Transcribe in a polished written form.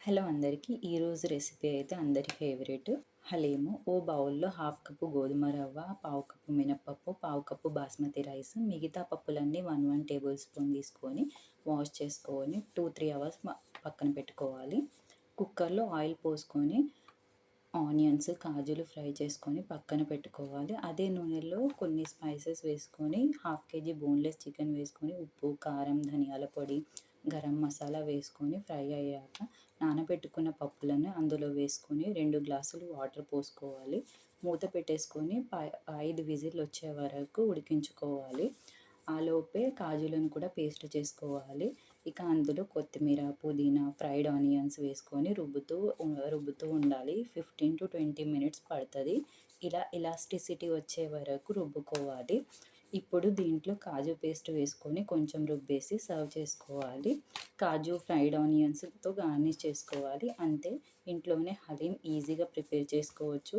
Hello అందరికీ ఈరోజు recipe అయితే అందరి ఫేవరెట్ హలీము. ఓ బౌల్లో హాఫ్ కప్పు గోధుమ రవ్వ, పావు కప్పు మినప్పప్పు, పావు కప్పు బాస్మతి రైస్, మిగతా పప్పులన్నీ 1 టేబుల్ స్పూన్ తీసుకొని వాష్ చేసుకొని 2-3 అవర్స్ పక్కన పెట్టుకోవాలి. కుక్కర్లో ఆయిల్ పోసుకొని ఆనియన్స్, కాజులు ఫ్రై చేసుకొని పక్కన పెట్టుకోవాలి. అదే నూనెలో కొన్ని స్పైసెస్ వేసుకొని హాఫ్ కేజీ బోన్లెస్ చికెన్ వేసుకొని ఉప్పు, కారం, ధనియాల పొడి, గరం మసాలా వేసుకొని ఫ్రై అయ్యాక నానబెట్టుకున్న పప్పులను అందులో వేసుకొని 2 గ్లాసులు వాటర్ పోసుకోవాలి. మూత పెట్టేసుకొని 5 విజిల్ వచ్చే వరకు ఉడికించుకోవాలి. ఆలోపే కాజులను కూడా పేస్ట్ చేసుకోవాలి. ఇక అందులో కొత్తిమీర, పుదీనా, ఫ్రైడ్ ఆనియన్స్ వేసుకొని రుబ్బుతూ ఉండాలి. 15-20 మినిట్స్ పడుతుంది. ఇలా ఇలాస్టిసిటీ వచ్చే వరకు రుబ్బుకోవాలి. ఇప్పుడు దీంట్లో కాజు పేస్ట్ వేసుకొని కొంచెం రుబ్బేసి సర్వ్ చేసుకోవాలి. కాజు, ఫ్రైడ్ ఆనియన్స్తో గార్నిష్ చేసుకోవాలి. అంతే, ఇంట్లోనే హలీం ఈజీగా ప్రిపేర్ చేసుకోవచ్చు.